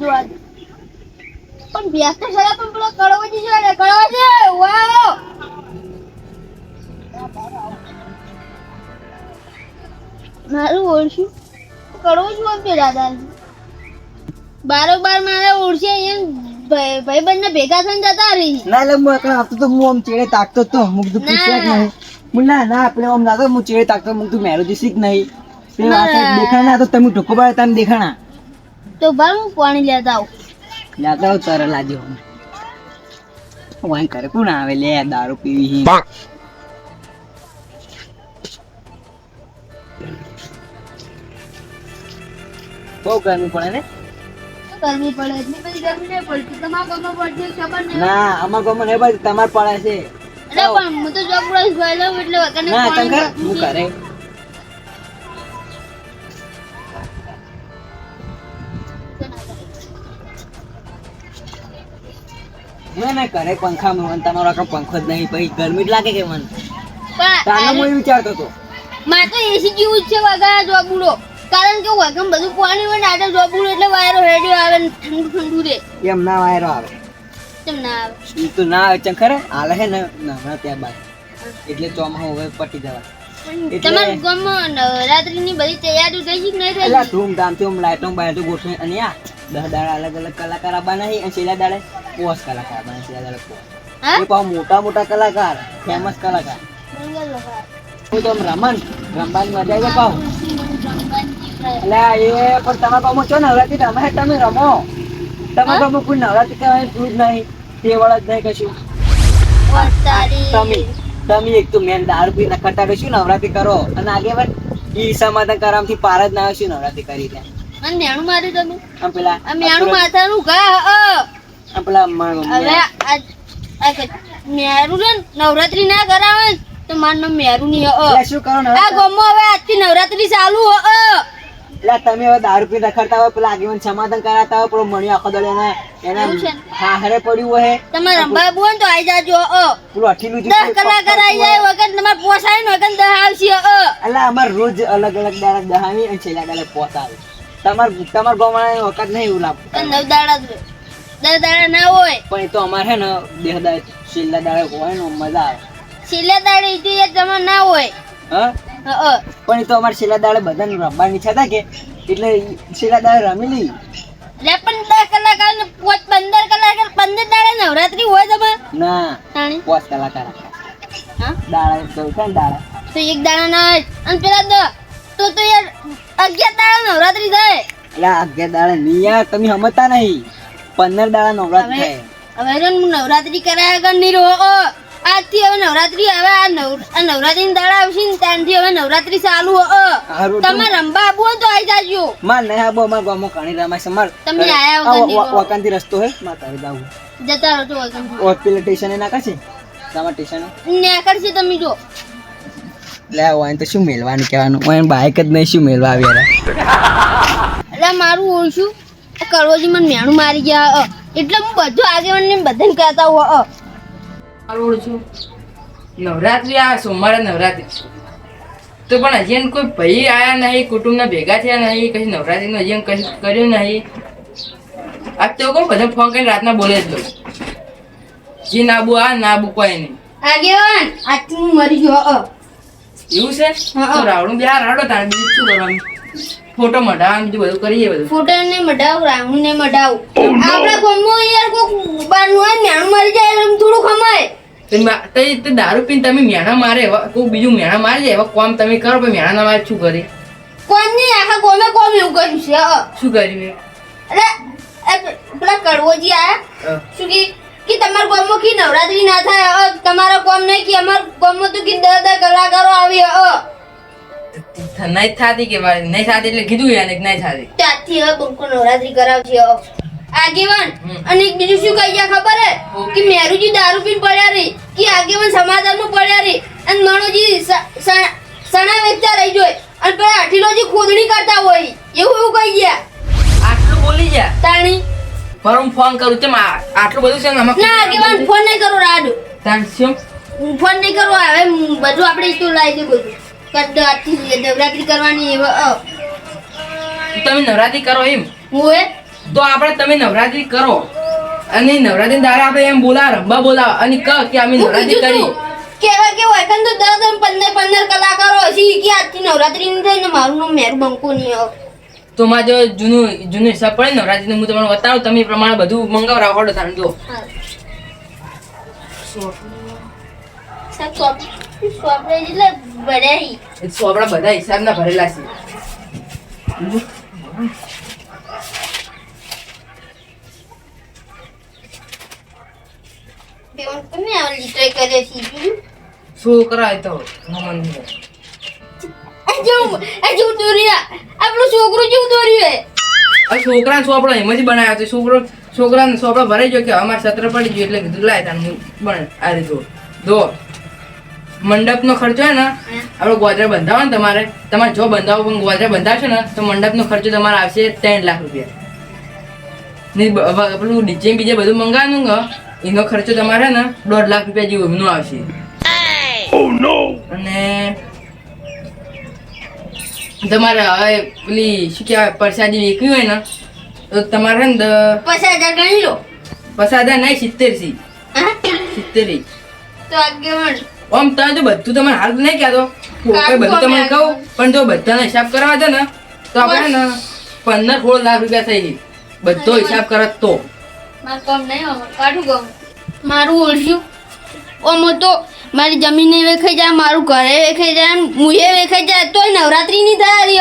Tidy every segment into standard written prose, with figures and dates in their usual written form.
દોવા દે પણ વ્યાસ તો સારા પણ પેલો કળવાજી છે ને કળવાજી વાવ મારું ઓળશું કળવાજી બોલતો દાદા બારોબાર મારે ઓળશે અહીંયા ભાઈબંધને ભેગા થઈને જતા રહી ના લે હું એકલા આવતો તો હું આમ ચેડે તાકતો તો મુક તો પૂછ્યા જ નહીં હું ના આપણે આમ ના તો હું ચેડે તાકતો મુક તું મેરો જીસી જ નહીં તે વાત દેખાણા તો તમે ઢોકો બાર તમે દેખાણા તો ભાર હું પાણી લેતા આવું લેતા આવ તર લાજો વાય કરે કોણ આવે લે દારૂ પીવી બહુ ગરમી પડે ને ગરમી પડે એટલી બધી ગરમી નહીં પડતી તમારા ગામમાં પડતી ખબર નહીં ના અમાર ગામમાં નહીં પડતી તમાર પડે છે અરે પણ હું તો ચોકડો જોઈ લઉં એટલે વગરને ના પાણી તંકર હું કરે ના કરે પંખામાં તમારો આખો પંખો જ નહીં પછી ગરમી જ લાગે કે મને તાનો હું એવું વિચારતો હતો મારે તો એસી જેવું જ છે વગર જોબુડો કારણ કે વગર બધું પાણી હોય ને આટલે જોબુડો એટલે વાયરો હેડ્યો આવે ને ઠંડુ ઠંડુ રે કેમ ના વાયરો આવે કેમ ના આવે ઈ તો ના આવે ચંખર હાલે હે ને હમણાં ત્યાં બાદ એટલે ચોમાસું હવે પટી જવા તમારા ગામમાં નવરાત્રીની બધી તૈયારી થઈ છે કે નહીં થઈ એટલે ધૂમધામથી આમ લાઈટો બાઈટો ગોઠવી અને આ 10 દાડા અલગ અલગ કલાકાર આવવાના છે અને છેલ્લા દાડે પોસ કલાકાર આવવાના છેલ્લા દાડે પોસ હા? એ પાછા મોટા મોટા કલાકાર ફેમસ કલાકાર હું તો આમ રમવાની મજા આવી પાવ એટલે એ પણ તમારા ગામમાં છો નવરાત્રી રમે તમે રમો તમારા ગામમાં કોઈ નવરાત્રી કહેવાય તું જ નહીં તેવળ જ નહીં કશું તમે એક તો મેન દારૂ પી નખરતા શું નવરાત્રી કરો અને આગેવાન ઈ સમાધાન કરામથી પાર જ ના આવે શું નવરાત્રી કરી ત્યાં અને મેણું માર્યું તમે આમ પેલા આ મેણું માથાનું ઘા આમ પેલા હવે મેરું રે નવરાત્રી ના કરાવે ને તો મારું નામ મેરું નહીં એટલે શું કરો આ નવરાત્રી ગામમાં હવે આજથી નવરાત્રી ચાલુ એટલે તમે હવે દારૂ પી નખરતા હોય પેલા આગેવાન સમાધાન કરાતા હોય પેલો મણી આખો દડે એવું છે એના ને? હારે પડ્યું હોય તમારે રંભા બોલ તો આવી જાજો પેલું અઠીલું 10 કલાકાર આવી જાય વગર તમારે પોસાય ને વગર 10 આવશે એટલે અમાર રોજ અલગ અલગ દાડા દહાવી અને છેલ્લા દાડે પહોંચાવે તમાર ગામમાં વખત નહીં એવું લાગતું તો 9 દાડા જ 10 દાડા ના હોય પણ એ તો અમારે હે ને દેહ દાડે છેલ્લા દાડે હોય ને મજા આવે છેલ્લા દાડે ઈ એક જમા ના હોય હા પણ એ તો અમારે છેલ્લા દાડે બધાને રમવાની ઈચ્છા હતા કે એટલે છેલ્લા દાડે રમી લઈ લે પણ 10 કલાકાર ને 15 કલાકાર 15 દાડા નવરાત્રી હોય તમારે ના તાણી 5 કલાકાર હા દાડા તો છે ને દાડા તો એક દાડા ના હોય અને પેલા તો યાર 11 દાડા નવરાત્રી થાય એટલે 11 દાડા નહીં યાર તમે સમજતા નહીં 15 દાડા નવરાત્રી થાય હવે હું નવરાત્રી કરાયા કર નહીં રહો આજથી હવે નવરાત્રી હવે આ નવરાત્રી દાડા આવશે ને ત્યાંથી હવે નવરાત્રી ચાલુ તમે રંબા આબુ હોય તો આવી જાજો માર નહીં આબો અમાર ગામમાં ઘણી રમાય છે માર તમે આયા વગર નહીં રહો. વકાંતી રસ્તો હે માર તારે જાવું જતા રહો તો વગર હોસ્પિટલ સ્ટેશને નાખા છે તમાર સ્ટેશને નેકળશે તમે જો લે વાન તો શું મેલવાનું કહેવાનું વાન બાઈક જ નહીં શું મેલવા આવ્યા એટલે મારું ઓળશું કરોજી મને મેણું મારી ગયા એટલે હું બધું આગેવાનને બધાને કહેતા હો મારું છું નવરાત્રી આ સોમવારે નવરાત્રી તો પણ હજી એને કોઈ ભાઈ આયા નહીં કુટુંબના ભેગા થયા નહીં કશું નવરાત્રીનું હજી કશું કર્યું નહીં આજ તો કોણ બધા ફોન કરીને રાતના બોલે જ લો જી નાબુ આ નાબુ કોઈ નહીં આગેવાન આજથી હું મરી ગયો એવું છે તો રાવણું બિહાર રાડો તારે બીજું શું કરવાનું ફોટો મઢાવવાનું બીજું બધું કરીએ બધું ફોટો ને મઢાવ રાવણ ને મઢાવ આપણા ગામમાં યાર કોઈ બારનું હોય મેણું મારી જાય એમ થોડું ખમાય તો દારૂ પીને તમે મેણા મારે એવા કોઈ બીજું મેણા મારી જાય એવા કોમ તમે કરો પણ મેણા ના મારે શું કરી કોણ નહીં આખા ગામે કોમ એવું કર્યું છે શું કર્યું એટલે પેલા કડવોજી આયા શું કે તમારા ગામમાં કી નવરાત્રી ના થાય તમારા ગામ નહીં કે અમારા ગામમાં તો કી 10 કલાકારો આવી નહીં થતી કે મારે નહીં થતી એટલે કીધું યાર નહીં થતી ત્યાંથી હવે બંકો નવરાત્રી કરાવશે આગેવાન અને એક બીજું શું કહી ગયા ખબર હે કે મેરુજી દારૂ પીને પડ્યા રહી કે આગેવાન સમાધાનમાં પડ્યા રહી અને મણોજી સણા વેચતા રહી જોય અને પેલા અઠીલોજી ખોદણી કરતા હોય એવું કહી ગયા આટલું બોલી જા તાણી પર હું ફોન કરું છે આટલું બધું છે ને ના આગેવાન ફોન નહીં કરો રાડો તાન શું હું ફોન નહીં કરો હવે બધું આપણે તો લાવી દે બધું કદાથી નવરાત્રી કરવાની તમે નવરાત્રી કરો એમ હું તો આપણે તમે નવરાત્રી કરો અને નવરાત્રી દાડે આપણે એમ રંબા બોલાવ અને કહો કે અમે નવરાત્રી કરી. કેવા કે હોય કન તો 10 15 કલાકારો હશે કે આજથી નવરાત્રી ની થાય ને મારું નામ મેરુ બંકો નહીં આવે. તો મારે જો જૂનું હિસાબ પડે નવરાત્રીનું હું તમને બતાવું, તમે એ પ્રમાણે બધું મંગાવ રાખો તાણ જો. સોપડે એટલે બધાય એ તો આપણા બધા હિસાબના ભરેલા છે. બેવન કને આ લીટરે કરે છે છોકરા એ તો મમન નહીં. આ જો દોરિયા આપણો છોકરો જેવું દોર્યું આ છોકરાનો સોપડો એમ જ બનાવ્યો હતો. છોકરાનો સોપડો ભરાઈ ગયો કે અમારે સત્ર પડી ગયું એટલે કીધું લાય તાન હું બને આ રીતે જો મંડપનો ખર્ચો હે ને આપણે ગોદરા બંધાવો ને તમારે જો બંધાવો પણ ગોદરા બંધાવશો ને તો મંડપનો ખર્ચો તમારે આવશે 3 લાખ રૂપિયા. ને પેલું ડીજે બીજે બધું મંગાવવાનું ને એનો ખર્ચો તમારે ને 1.5 લાખ રૂપિયા જેવું એમનો આવશે. અને તમારે હવે પેલી શું કહેવાય પ્રસાદી વેચવી હોય ને તો તમારે હે ને 50,000 ગણી લો. 50,000 નહીં 70 છે. હા? 70 તો આગેવાન આમ તમે જો બધું તમારે હાલ નહીં કહેતો કોઈ બધું તમને કહું પણ જો બધાનો હિસાબ કરવા છે ને તો આપણે ને 15-16 લાખ રૂપિયા થઈ જાય બધો હિસાબ કરે તો. મારું કામ નહીં હવે કાઢું કામ મારું ઓળખ્યું ઓમો તો મારી જમીન નહીં વેખાઈ જાય, મારું ઘરે વેખાઈ જાય, મુએ વેખાઈ જાય તોય નવરાત્રી ની તૈયારી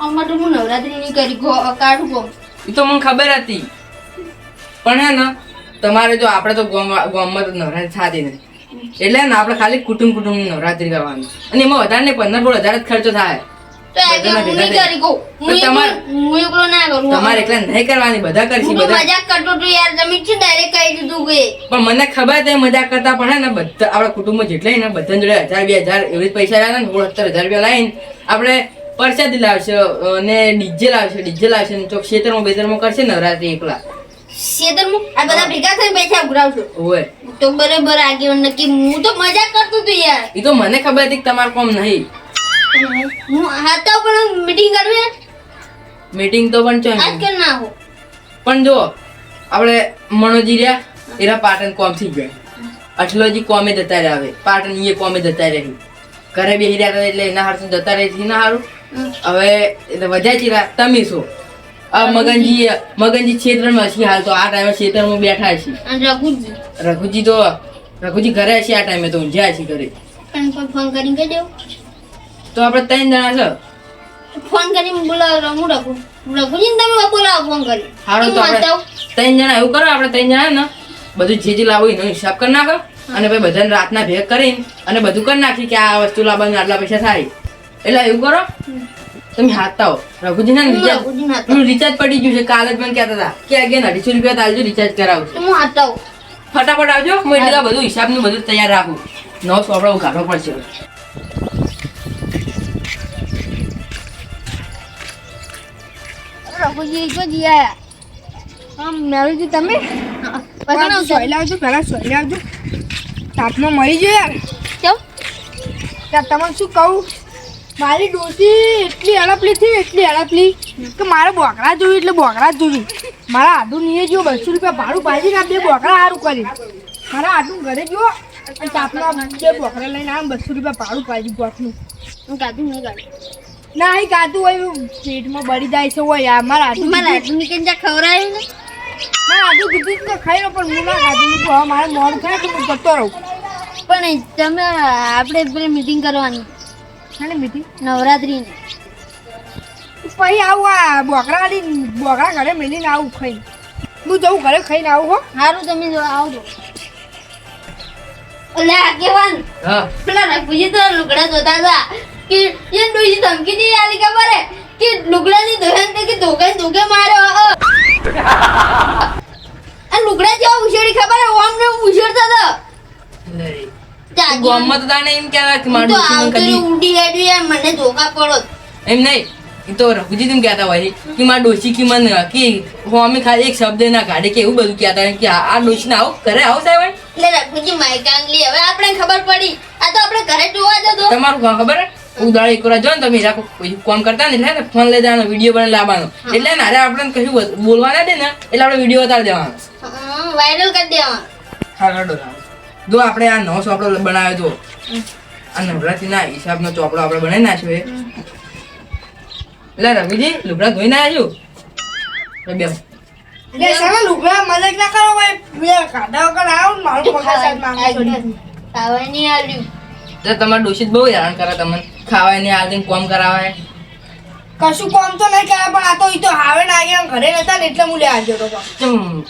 આમાં તો હું નવરાત્રી ની કરી કાઢું કામ. એ તો મને ખબર હતી પણ હે ને તમારે જો આપણે તો ગામમાં તો નવરાત્રી થતી નહીં એટલે ને આપણે ખાલી કુટુંબ નવરાત્રી કરવાની અને એમાં વધારે ને 15-16 હજાર જ ખર્ચો થાય. તો આજે હું નહીં કરી કહું હું એકલો ના કરું. તમારે એકલા નહીં કરવાની, બધા કરશી. હું તો બધા મજાક કરતો હતો યાર તમે શું ડાયરેક્ટ કહી દીધું કે પણ મને ખબર છે મજાક કરતા પણ હે ને બધા આપણા કુટુંબમાં જેટલા ને બધા જોડે 1000-2000 એવી પૈસા લાવે ને 16,000 રૂપિયા લાવીને આપણે પરસાદી લાવશે અને ડીજે લાવશે ને ચોક ખેતરમાં કરશે નવરાત્રી એકલા શેતરમાં આ બધા ભેગા થઈને પૈસા ઉઘરાવશો. હોય તો બરાબર આગેવાન નક્કી હું તો મજાક કરતો હતો યાર. એ તો મને ખબર હતી કે તમારે કોમ નહીં. હું હાથા પણ મીટિંગ કરવી મીટિંગ તો પણ ચોઈ આજકાલ ના હો. પણ જો આપણે મનોજી રહ્યા એરા પાટણ કોમ થઈ ગયા, અઠલોજી કોમે જતા રહ્યા, હવે પાટણ એ કોમે જતા રહી, ઘરે બેસી રહ્યા હતા એટલે એના હારું જતા રહી ના હારું. હવે એટલે વધ્યા ચીરા તમે છો આ મગનજી ક્ષેત્રમાં હશે હાલ તો આ ટાઈમે ક્ષેત્રમાં બેઠા છે. અને રઘુજી ઘરે હશે આ ટાઈમે તો ઊંઝ્યા છે ઘરે. પણ કોઈ ફોન કરીને કહી દેવું તો આપણે 3 જણા છે. ફોન કરીને બોલાવો હું રઘુજીને તમે બોલાવો ફોન કરી હારું તો આપણે 3 જણા એવું કરો, આપણે 3 જણા ને બધું જે લાવો એનો હિસાબ કરી નાખો અને પછી બધાને રાતના ભેગ કરીને અને બધું કરી નાખી કે આ વસ્તુ લાવવાનું આટલા પૈસા થાય એટલે એવું કરો. તમે હાથતા હો રઘુજી ને રિચાર્જ પડી ગયું છે. કાલે જ મને કહેતા હતા કે અગેન 250 રૂપિયા તાલજો રિચાર્જ કરાવજો. હું હાથતા હું ફટાફટ આવજો. હું એટલે બધું હિસાબનું બધું તૈયાર રાખું. નવો સોપડો કાઢવો પડશે. રઘુજી તો જી આયા મેરુજી તમે પેલા સોય લાવજો તાપમાં મરી ગયો યાર. કેમ ત્યાં તમને શું કહું, મારી ડોસી એટલી હડપલી કે મારે બોકરા જોવી એટલે બોકરા જ જોવી. મારા આડું નીએ જો 200 રૂપિયા ભાડું પાડી ને 2 બોકરા સારું કરી મારા આડું ઘરે જો અને તાપના 2 બોકરા લઈને આમ 200 રૂપિયા ભાડું પાડી બોકનું કાઢું નહીં કાઢું ના અહીં કાતું હોય પેટમાં બળી જાય છે હોય યાર. મારા આડું નીકળી જા ખવડાય ને ના આડું કીધું તો ખાઈ લો પણ હું ના ખાધું. હવે મારે મોડું થાય તો હું જતો રહું. પણ તમે આપણે પેલી મીટિંગ કરવાની હા મીઠી નવરાત્રી પછી આવું આ બોકરા ઘરે મેલીને આવું ખાઈ હું જવું ઘરે ખાઈને આવું હો. સારું તમે જો આવજો. ઓલે આગેવાન હા પેલા રઘુજી તો લુગડા જોતા હતા કે એ ડોસી ધમકી દી આલી ખબર હે કે લુગડાની દોહન તે કે ધોકે માર્યો આ લુગડા જેવા ઉછેડી ખબર હે ઓમ ને ઉછેડતા હતા ગામમાં તો તાણે એમ કહેવાય કે મારું તો ડોશીને આવતો કદી ઉડી હેડી મને ધોકા પડો એમ નહીં. એ તો રઘુજી તેમ કહેતા હોય કે મારા ડોશી કે મને કે હું અમે ખાલી એક શબ્દ ના કાઢે કે એવું બધું કહેતા હોય કે આ ડોશીને આવો ઘરે આવો સાહેબ એટલે રઘુજી માઈક આંગલી હવે આપણે ખબર પડી આ તો આપણે ઘરે જોવા જતો તમારું ગામ ખબર હે ઉદાળ એક વાર જો ને તમે રાખો કામ કરતા ને એટલે ને ફોન લઈ જવાનો વિડીયો બનાવી લાવવાનો એટલે ને અરે આપણે કશું બોલવા ના દે ને એટલે આપણે વિડીયો ઉતારી દેવાનો વાયરલ કરી દેવાનું. હા રડો જો આપણે આ નવો ચોપડો બનાવ્યો તો આ નવરાત્રીના હિસાબનો ચોપડો આપણે બનાવી નાખ્યો એ એટલે રવિજી લુગડા ધોઈ ના આવ્યું બે એટલે સાલા લુગડા મજાક ના કરો ભાઈ બે કાઢા વગર આવો ને મારું પગાર સાહેબ માંગે છોડી ખાવા નહીં આવ્યું. તો તમારે ડોશી બહુ હેરાન કરે તમને ખાવાય ને આ કોમ કરાવે કશું કામ તો નહીં કરે પણ આ તો ઈ તો હાવે ના ગયા ઘરે નતા ને એટલે હું લે આવજો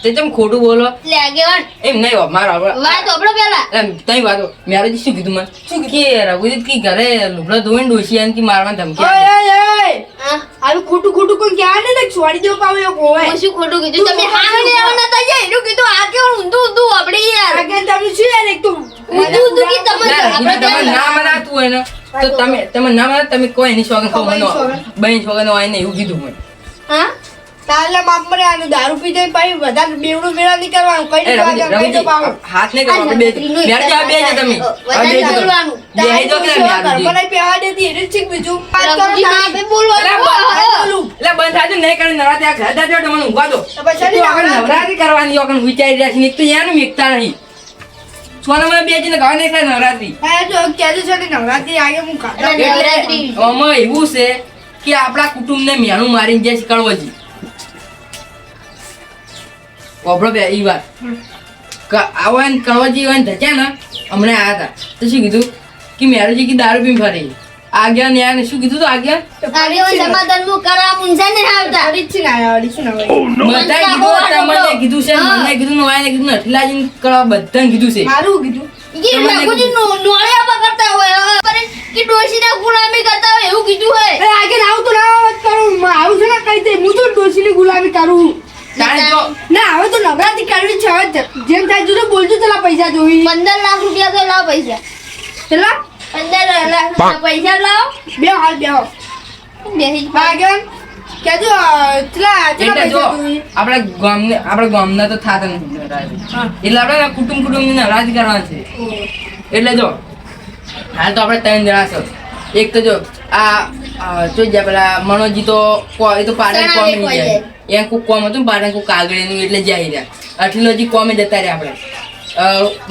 તો તેમ ખોટું બોલો એટલે આગેવાન એમ નહીં મારો વાત આપણો પેલા તઈ વાતો મેરેજી શું કીધું મને શું કે રઘુજીત કી ઘરે લુગડા ધોઈને ડોશી આને કી મારવાની ધમકી ઓય આપી. ઓય ઓય હા આલું ખોટું ખોટું કોઈ ક્યાં ને છોડી દેવું પાવે કોઈ હું શું ખોટું કીધું તમે હા ને આવ નતા જાય એનું કીધું આ કેવું ઊંધું ઊંધું આપણે યાર આગળ તમે શું યાર એક તો ઊંધું ઊંધું કી તમે ના, આપણે રઘુજી, તમે ના મનાતું હોય ને તો તમે ના મનાત તમે કોઈ એની સોગન કહો મને બહેન સોગન હોય ને એવું કીધું મને હા તાલે બાપ મને આનું દારૂ પી જાય પછી વધારે બેવડું મેળા નહીં કરવાનું કઈ એ રીતે આગળ કઈ તો પાવ હાથ ને કરો આપણે બે મેરજી આ બે છે તમે આ બે છે તમે. બેહી જાઓ કે ના મેરજી? મને પેવા દેતી એને ચીક બીજું વાત કરો રઘુજી ના તારી. બે બોલવા એટલે બંધ થાજો નહીં કરે નવરાત્રી આ ઘરે જાજો એટલે મને ઊંઘવા દો તો પછી તો આપણે નવરાત્રી કરવાની આપણે વિચારી રહ્યા છીએ એક તો યાનું મેકતા નહીં સોના મને બે જઈને ગાવા નહીં થાય નવરાત્રી હા જો કેજે છે ને નવરાત્રી આગે હું કાઢા એટલે નવરાત્રી આમાં એવું છે કે આપણા કુટુંબને મેણું મારીને જાય છે કળવજી ઓભળો બે ઈ વાત આવો ને કળવજી હોય ને ધચ્યા ને હમણાં આવ્યા હતા તો શું કીધું કે મેરુજી કી દારૂ પીને ફરી આગળ ને આને શું કીધું તો આગળ આગેવાન સમાધાન નું કરા મુંજા ને આવતા અડીચી ના આવ્યા અડીચી ના આવ્યા બધાએ કીધું તમને કીધું છે મને કીધું વાયને કીધું નઠલાજી કળવા બધાને કીધું છે મારું કીધું કે રઘુજી નોળિયા પકડતા હોય પર કે ડોશીના ગુલામી કરતા હોય એવું કીધું હોય એ આગળ આવું તો ના વાત કરું આવું છે ને કઈ દે હું તો ડોશીની ગુલામી કરું તાણે જો ના હવે તો નવરાત્રી કરવી છે હવે જેમ થાય જો બોલજો તલા પૈસા જોઈ 15 લાખ રૂપિયા તો લાવ પૈસા ચલા 15 લાખ રૂપિયા પૈસા લાવ બે હાલ બે હાલ બેહી આગળ કેજો ચલા એટલે ચલા જો પૈસા જોઈ આપણે ગામના તો થાતા નથી નવરાત્રી. એટલે આપણે કુટુંબની નવરાત્રી કરવાની છે એટલે જો હાલ તો આપણે 3 જણા છો એક તો જો આ જોઈ જાય પેલા મનોજી તો એ તો પાટણ ચણા કોમ વેચવા જાય એમ કોક કોમ હતું ને પાટણ કોક કાગળીનું એટલે જાય રહ્યા આટલી હજી કોમે જતા રહ્યા આપણે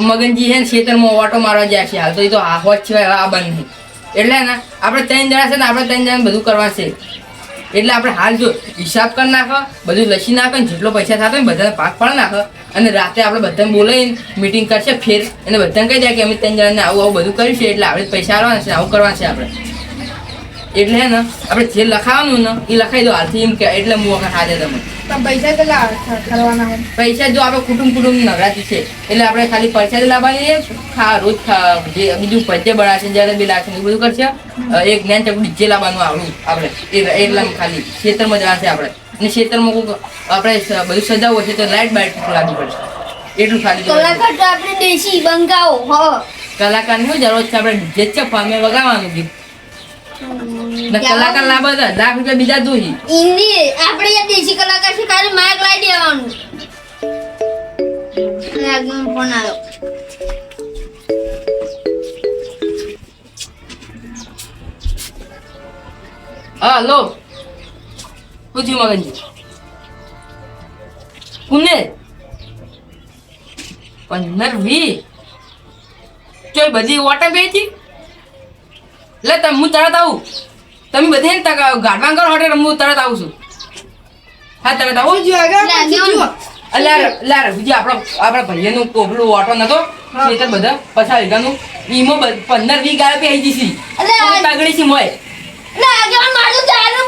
મગનજી છે ને ખેતરમાં ઓટો મારવા જાય છે હાલ તો એ તો હોત છે આ બંધ નહીં એટલે ને આપણે 3 જણા છે ને આપણે 3 જણા બધું કરવાનું છે એટલે આપણે હાલ જો હિસાબ કરી નાખો બધું લખી નાખો ને જેટલો પૈસા થતો હોય ને બધાને ભાગ પાડી નાખો અને રાતે આપણે બધાને બોલાવીને મીટિંગ કરશે ફેર અને બધાને કહી દે કે અમે 3 જણાને આવું આવું બધું કર્યું છે એટલે આપણે પૈસા આવવાના છે આવું કરવાનું છે આપણે એટલે હે ને આપણે જે લખાવાનું ને એ લખાઈ દો હાલથી એમ કે એટલે હું વખત હાજર તમે તમે પૈસા કેટલા કરવાના હોય પૈસા જો આપણે કુટુંબ નવરાત્રી છે એટલે આપણે ખાલી પૈસા જ લાવવાની છે રોજ જે બીજું પદ્ય બનાવશે જ્યારે બી લાગશે એ બધું કરશે એક જ્ઞાન ચકડું ડીજે લાવવાનું આવડું આપણે એટલા ખાલી ખેતરમાં જવાશે આપણે અને ખેતરમાં કોઈક આપણે બધું સજાવવું હશે તો લાઇટ બાઇટ લાગવી પડશે એટલું ખાલી કલાકાર તો આપણે દેશી બંગાઓ હો કલાકારની શું જરૂર છે આપણે ડીજે જ છે ફામે વગાડવાનું ગીત ને કલાકાર લાવવા તો 1,00,000 રૂપિયા બીજા જોઈ હિન્દી આપણે યાર દેશી કલાકાર છે ખાલી માઇક લાવી દેવાનું આગળ ફોન આવ્યો હલો પૂછ્યું મગનજી કોને 15-20 ચોય બધી ઓટા બેચી લે તમે હું તરત આવું તમે બધે ને ગાડવાં કરો હોટે હું તરત આવું છું હા તરત આવો જો આગળ જો અલ્યા બીજી આપણા ભાઈઓનું કોપલું ઓટો નતો ખેતર બધા 50 વીઘાનું ઈમાં 15-20 ગાય પી આવી જઈશી અલ્યા પાગડી છે મોય ના આગળ મારું ચાલે હું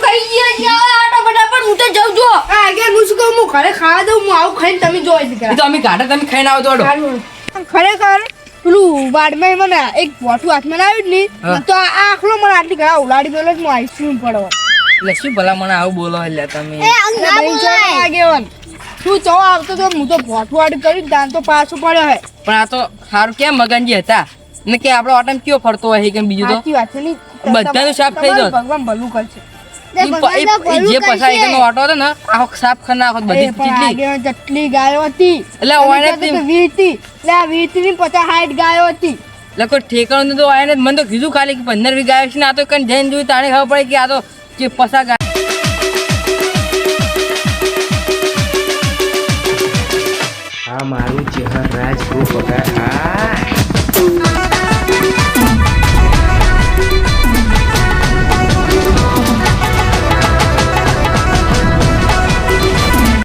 કઈ ગયો છે આટો ફટાફટ હું તો જાઉં જો આ આગળ હું શું કહું હું ઘરે ખાવા દઉં હું આવું ખાઈને તમે જોઈ દીકરા એ તો અમે ગાડા તમે ખાઈને આવો તો ખરેખર પેલું વાડમાં મને એક બોટું હાથમાં આવ્યું જ હા. નહીં તો આ આખલો મને આટલી ઘણા ઉલાડી દેલો હું આઈસ્ક્રીમ પડવા એટલે શું ભલા મને આવું બોલો એટલે તમે આગેવાન તું ચો આવતો તો હું તો બોટું વાડી કર્યું દાન તો પાછું પડ્યો હે પણ આ તો સારું કેમ મગનજી હતા ને કે આપણો ઓટમ કયો ફરતો હોય કે બીજું તો સાચી વાત છે નહીં બધાનું સાફ થઈ જાય. ભગવાન ભલું કરશે જે પસાઈ ગયો ઓટો હતો ને આખો સાફ કરી નાખો બધી એ પણ ચીટલી આગેવાન જેટલી ગાયો હતી એટલે ઓને વીતી એટલે આ વીતી ની 50-60 ગાયો હતી એટલે કોઈ ઠેકાણું તો આયા ને મને તો કીધું ખાલી કે 15 વીઘા આવ્યો છે ને આ તો કઈ જઈને જોયું તાણે ખબર પડે કે આ તો જે પસા ગાય. આ મારું ચહેર રાજ ગ્રુપ આ